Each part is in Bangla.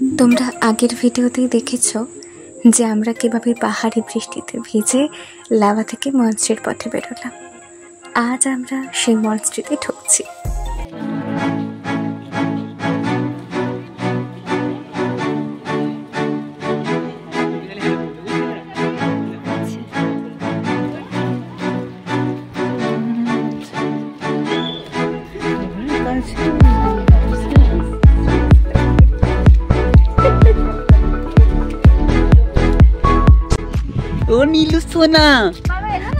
তোমরা আগের ভিডিওতেই দেখেছো যে আমরা কিভাবে পাহাড়ি বৃষ্টিতে ভিজে লাভা থেকে মনস্ট্রির পথে বেরোলাম। আজ আমরা সেই মনস্ট্রিতে ঢুকছি। ও নীলু সোনা,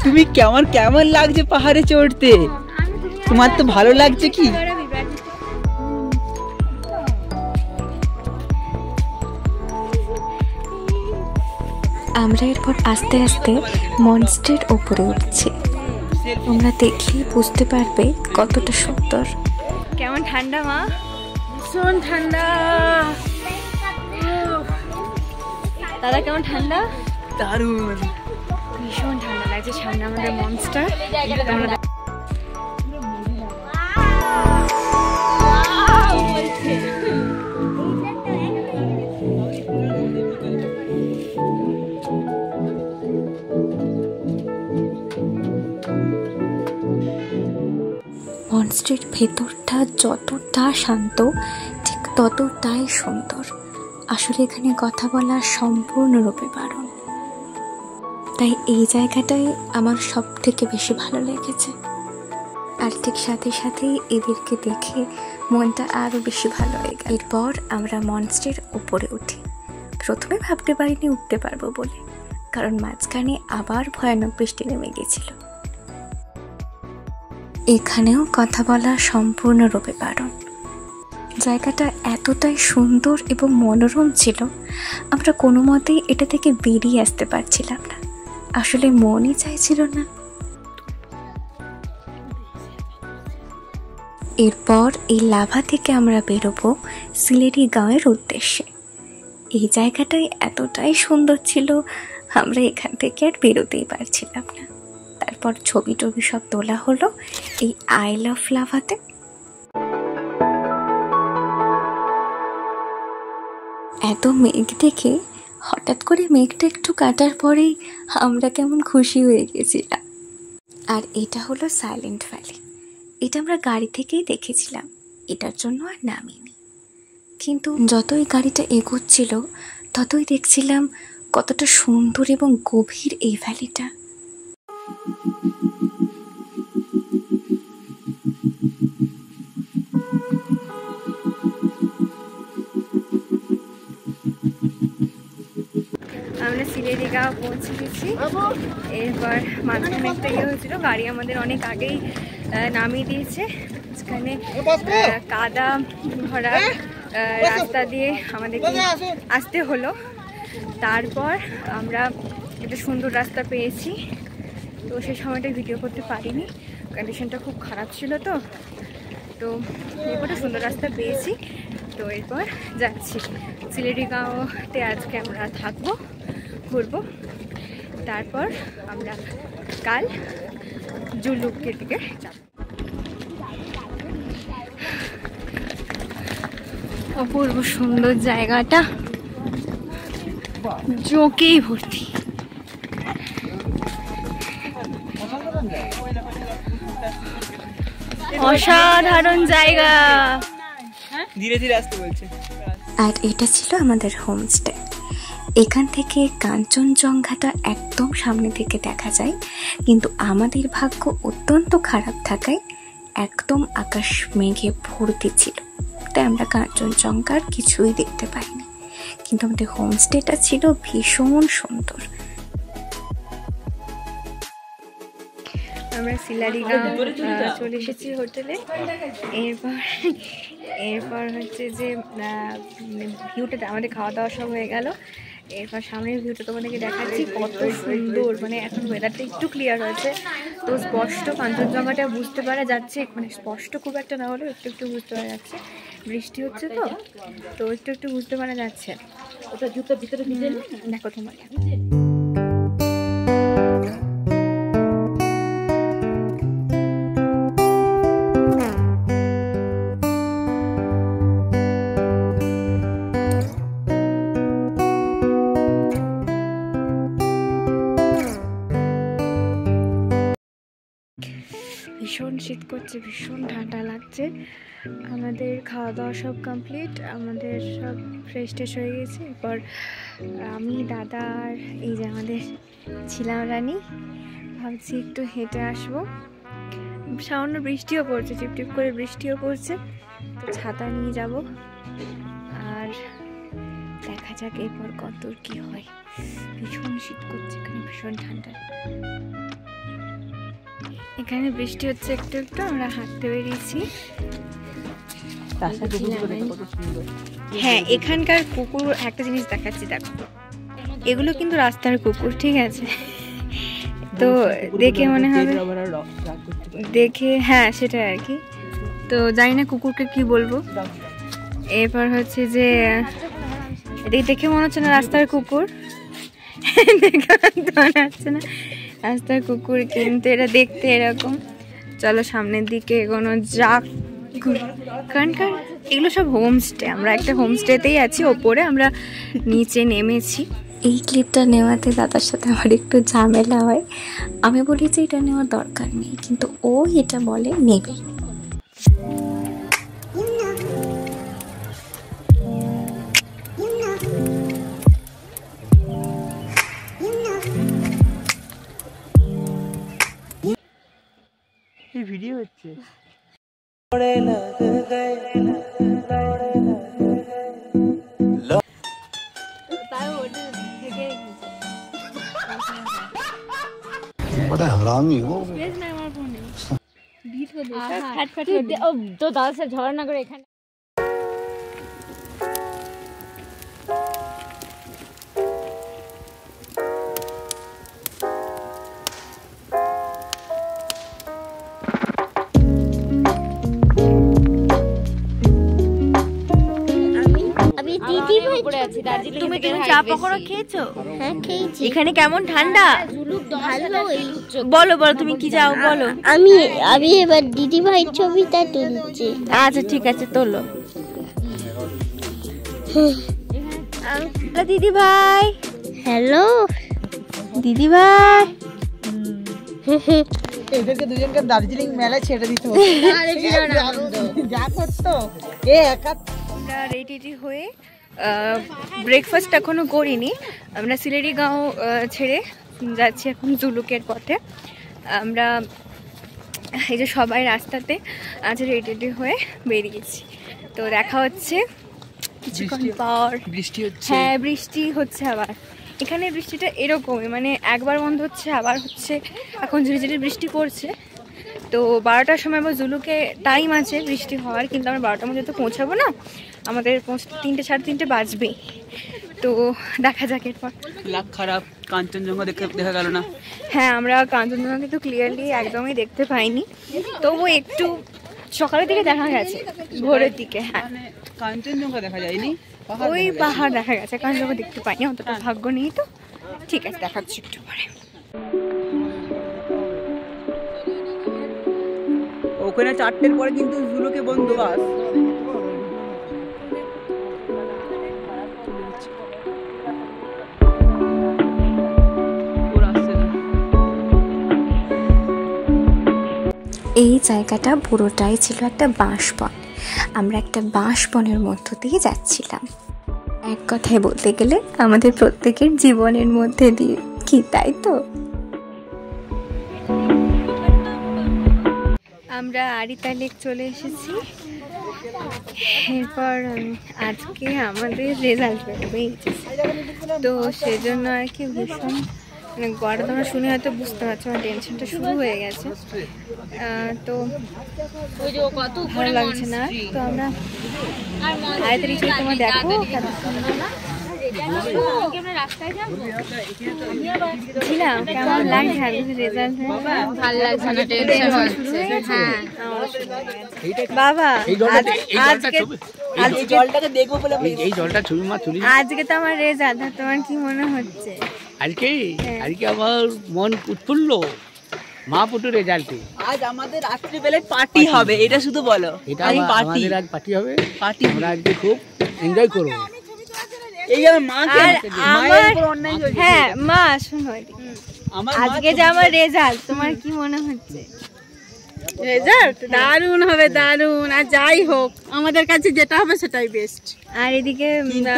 তুমি কেমন কেমন লাগছে পাহাড়ে চড়তে? তোমার তো ভালো লাগছে কি? আমরা এরপর আস্তে আস্তে মনস্ট্রির ওপরে উঠছি। তোমরা দেখলেই বুঝতে পারবে কতটা সুন্দর। কেমন ঠান্ডা মা? ভীষণ ঠান্ডা। দাদা কেমন ঠান্ডা? দারুণ, ভীষণ ঠান্ডা লাগছে। সামনে আমাদের মনস্টার। মনস্ট্রির ভেতরটা যতটা শান্ত ঠিক ততটাই সুন্দর। আসলে এখানে কথা বলা সম্পূর্ণরূপে বারণ, তাই এই জায়গাটাই আমার সব থেকে বেশি ভালো লেগেছে। আর ঠিক সাথে সাথেই এদেরকে দেখে মনটা আরও বেশি ভালো হয়ে গেল। এরপর আমরা মনস্ট্রির উপরে উঠি। প্রথমে ভাবতে পারিনি উঠতে পারবো বলে, কারণ মাঝখানে আবার ভয়ানক বৃষ্টি নেমে গেছিল। এখানেও কথা বলা সম্পূর্ণরূপে বারণ। জায়গাটা এতটাই সুন্দর এবং মনোরম ছিল, আমরা কোনো মতেই এটা থেকে বেরিয়ে আসতে পারছিলাম না। আসলে মনই চাইছিল না। এরপর এই লাভা থেকে আমরা বেরোবো সিলেটি গাঁয়ের উদ্দেশ্যে। এই জায়গাটাই এতটাই সুন্দর ছিল, আমরা এখান থেকে আর বেরোতেই পারছিলাম না। তারপর ছবি টবি সব তোলা হলো এই আই লাভ লাভাতে। এত মেঘ দেখে হঠাৎ করে মেঘটা একটু কাটার পরেই আমরা কেমন খুশি হয়ে গেছিলাম। আর এটা হলো সাইলেন্ট ভ্যালি। এটা আমরা গাড়ি থেকেই দেখেছিলাম, এটার জন্য আর নামিনি। কিন্তু যতই গাড়িটা এগোচ্ছিল ততই দেখছিলাম কতটা সুন্দর এবং গভীর এই ভ্যালিটা। আমরা সিলেটি গাঁও পৌঁছে গেছি। এরপর মাঝখানে একটা হয়েছিল, গাড়ি আমাদের অনেক আগেই নামিয়ে দিয়েছে। সেখানে কাদা ভরা রাস্তা দিয়ে আমাদেরকে আসতে হলো। তারপর আমরা একটা সুন্দর রাস্তা পেয়েছি। তো সেই সময়টা ভিডিও করতে পারিনি, কন্ডিশনটা খুব খারাপ ছিল। তো এরপরে সুন্দর রাস্তা পেয়েছি। তো এরপর যাচ্ছি সিলেটি গাঁওতে। আজকে আমরা থাকবো, ঘুরবো। তারপর আমরা কাল জুলুকের দিকে যাব। অপূর্ব সুন্দর জায়গাটা, জোকেই ভর্তি। অসাধারণ জায়গা। ধীরে ধীরে আসতে বলছে। আর এটা ছিল আমাদের হোমস্টে। এখান থেকে কাঞ্চনজঙ্ঘাটা একদম সামনে থেকে দেখা যায়, কিন্তু আমাদের ভাগ্য অত্যন্ত খারাপ থাকায় একদম আকাশ মেঘে ভর্তি ছিল, তাই আমরা কাঞ্চনজঙ্ঘার কিছুই দেখতে পাইনি। কিন্তু আমাদের হোমস্টেটা ছিল ভীষণ সুন্দর। আমরা সিলারি গাঁও চলে এসেছি হোটেলে। এরপর হচ্ছে যে ভিউটা, আমাদের খাওয়া দাওয়া সব হয়ে গেল। এরপর সামনের ভিউটা তোমাদেরকে দেখাচ্ছি, কত সুন্দর। মানে এখন ওয়েদারটা একটু ক্লিয়ার হয়েছে, তো স্পষ্ট কাঞ্চনজঙ্ঘাটা বুঝতে পারা যাচ্ছে। মানে স্পষ্ট খুব একটা না হলেও একটু একটু বুঝতে পারা যাচ্ছে। বৃষ্টি হচ্ছে তো একটু একটু বুঝতে পারা যাচ্ছে। ওটা জুতোর ভিতরে দেখো তোমার। করছে, ভীষণ ঠান্ডা লাগছে। আমাদের খাওয়া দাওয়া সব কমপ্লিট, আমাদের সব ফ্রেশ ট্রেশ হয়ে গেছে। এরপর আমি, দাদা আর এই যে আমাদের ছিলাম রানী ভাবছি একটু হেঁটে আসবো। সামান্য বৃষ্টিও পড়ছে, টিপটিপ করে বৃষ্টিও পড়ছে, তো ছাতা নিয়ে যাব। আর দেখা যাক এরপর কতদূর কি হয়। ভীষণ শীত করছে এখানে, ভীষণ ঠান্ডা। এখানে বৃষ্টি হচ্ছে একটু একটু, আমরা হাঁটতে বেরিয়েছি। হ্যাঁ, এখানকার কুকুর একটা জিনিস দেখাচ্ছি, দেখো এগুলো কিন্তু রাস্তার কুকুর, ঠিক আছে? তো দেখে মনে হবে, দেখে হ্যাঁ সেটাই আর কি। তো জানি না কুকুরকে কি বলবো। এরপর হচ্ছে যে দেখে মনে হচ্ছে না রাস্তার কুকুর, দেখে মনে হচ্ছে না রাস্তার কুকুর, কিন্তু এটা দেখতে এরকম। চলো সামনের দিকে এগোনো যাক। কারণকার এগুলো সব হোমস্টে, আমরা একটা হোমস্টেতেই আছি, ওপরে আমরা নিচে নেমেছি। এই ক্লিপটা নেওয়াতে দাদার সাথে আমার একটু ঝামেলা হয়। আমি বলি যে এটা নেওয়ার দরকার নেই, কিন্তু ও এটা বলে নেবে। এই ভিডিও হচ্ছে। बड़ा हरामी हो। তো দাদার সাথে ঝগড়া না করে এখানে তুমি চা পকোড়া খেয়েছো? হ্যাঁ খেয়েছি। এখানে কেমন ঠান্ডা? বলো বলো তুমি কি চাও বলো। আমি এবার দিদি ভাই ছবিটা তুলছি। আচ্ছা ঠিক আছে তোলো। দিদি ভাই। হ্যালো দিদি ভাই। এদেরকে দুজনকে দার্জিলিং মেলায় ছেড়ে দিতে হবে। যা করতো এ একা। আমরা রেডি হয়ে ব্রেকফাস্ট এখনো করিনি, আমরা সিলেরিগাঁও ছেড়ে যাচ্ছি এখন জুলুকের পথে। আমরা এই যে সবাই রাস্তাতে আজ রেডি হয়ে বেরিয়েছি। তো দেখা হচ্ছে কিছুক্ষণ পর। বৃষ্টি হচ্ছে। হ্যাঁ বৃষ্টি হচ্ছে আবার। এখানে বৃষ্টিটা এরকমই, মানে একবার বন্ধ হচ্ছে আবার হচ্ছে। এখন ঝিরিঝিরি বৃষ্টি পড়ছে। তো 12টার সময় আবার জুলুকে টাইম আছে বৃষ্টি হওয়ার, কিন্তু আমরা 12টার মধ্যে তো পৌঁছাবো না, আমাদের 3টে 3:30 বাজবেই। তো দেখা যাক এরপর। লাখ খারাপ, কাঞ্চনজঙ্ঘা দেখা গেল না। হ্যাঁ আমরা কাঞ্চনজঙ্ঘা কিন্তু ক্লিয়ারলি একদমই দেখতে পাইনি, তবু একটু সকালের দিকে দেখা গেছে, ভোরের দিকে। হ্যাঁ কাঞ্চনজঙ্ঘা দেখা যায়নি, ওই পাহাড় দেখা গেছে, কাঞ্চনজঙ্ঘা দেখতে পাইনি, অতটা ভাগ্য নেই। তো ঠিক আছে, দেখাচ্ছি একটু পরে। ওখানে 4টের পরে কিন্তু জুলুকে বন্ধ বাস। এই জায়গাটা পুরোটাই ছিল একটা বাঁশবন। আমরা একটা বাঁশবনের মধ্য দিয়ে যাচ্ছিলাম। এক কথায় বলতে গেলে আমাদের প্রত্যেকের জীবনের মধ্যে দিয়ে, কি তাই তো? আমরা আরিতা লেক চলে এসেছি। এরপর আজকে আমাদের রেজাল্ট বেরোবে, তো সেজন্য আর কি ভীষণ মানে গড়া তোমরা শুনে হয়তো বুঝতে পারছো, আমার টেনশনটা শুরু হয়ে গেছে। তো ভালো লাগছে না। তো আমরা আরিতা লেক তোমার দেখো ছিলাম, কেমন লাগছে রেজাল্ট? ভালো লাগছে না, টেনশন হচ্ছে। হ্যাঁ বাবা আজকে তো আমার রেজাল্ট, তোমার কি মনে হচ্ছে? আজকে আমার মন উৎফুল্ল, মা পুটু রেজাল্টে। আজ আমাদের রাত্রিবেলায় পার্টি হবে, এটা শুধু বলো। এটা আমাদের আজ পার্টি হবে, আমরা আজকে খুব এনজয় করবো। এই আমার মাকে মায়ের উপর অন্যায় হয়েছে। হ্যাঁ মা শোনো, আজকে যে আমার রেজাল্ট তোমার কি মনে হচ্ছে? রেজাল্ট দারুণ হবে, দারুণ। আর যাই হোক, আমাদের কাছে যেটা হবে সেটাই বেস্ট। আর এদিকে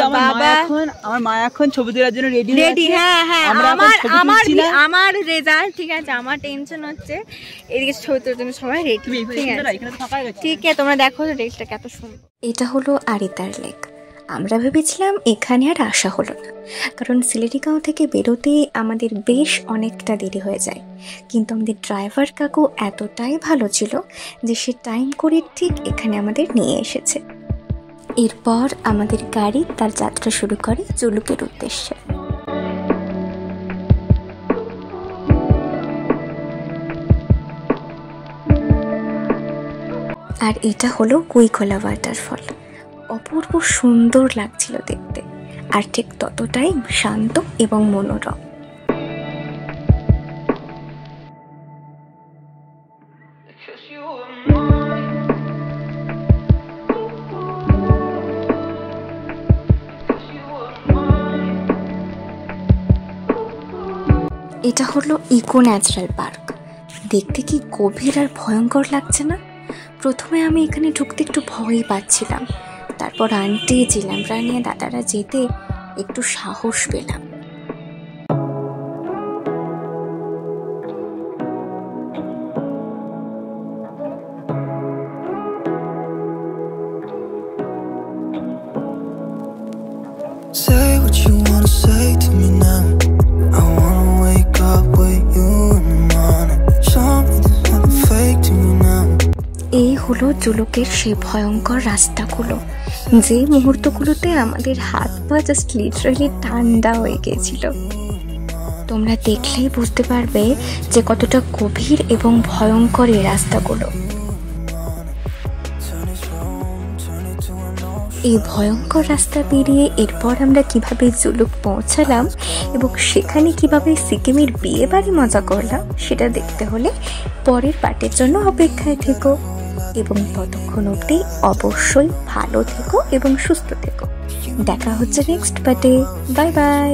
আমার মা এখন ছবি তোলার জন্য রেডি। হ্যাঁ হ্যাঁ, আমার রেজাল্ট ঠিক আছে, আমার টেনশন হচ্ছে। এদিকে ছবি তোলার জন্য সবাই রেডি। ঠিক আছে, ঠিক আছে, তোমরা দেখো লেকটা কত সুন্দর। এটা হলো আরিতার লেক। আমরা ভেবেছিলাম এখানে আর আসা হলো না, কারণ সিলেটিগাঁও থেকে বেরোতে আমাদের বেশ অনেকটা দেরি হয়ে যায়। কিন্তু আমাদের ড্রাইভার কাকু এতটাই ভালো ছিল যে সে টাইম করে ঠিক এখানে আমাদের নিয়ে এসেছে। এরপর আমাদের গাড়ি তার যাত্রা শুরু করে জুলুকের উদ্দেশ্যে। আর এটা হলো কুইখোলা ওয়াটারফল। অপূর্ব সুন্দর লাগছিল দেখতে, আর ঠিক ততটাই শান্ত এবং মনোরম। এটা হলো ইকো ন্যাচারাল পার্ক। দেখতে কি গভীর আর ভয়ঙ্কর লাগছে না? প্রথমে আমি এখানে ঢুকতে একটু ভয়ই পাচ্ছিলাম, তারপর আন্টি জিলামরা নিয়ে দাদারা যেতে একটু সাহস পেলাম। Say what you wanna say to me now. I wanna wake up with you in the morning. Show me there's nothing fake to me now. এই হলো জুলুকের সেই ভয়ঙ্কর রাস্তাগুলো, যে মুহূর্তগুলোতে আমাদের হাত পা জাস্ট লিটারালি ঠান্ডা হয়ে গিয়েছিল। তোমরা দেখলেই বুঝতে পারবে যে কতটা গভীর এবং ভয়ঙ্কর এই রাস্তাগুলো। এই ভয়ঙ্কর রাস্তা পেরিয়ে এরপর আমরা কিভাবে জুলুক পৌঁছালাম এবং সেখানে কিভাবে সিকিমের বিয়ে বাড়ি মজা করলাম সেটা দেখতে হলে পরের পার্টের জন্য অপেক্ষায় থেকো, এবং ততক্ষণ অবধি অবশ্যই ভালো থেকো এবং সুস্থ থেকো। দেখা হচ্ছে নেক্সট পার্টে। Bye bye.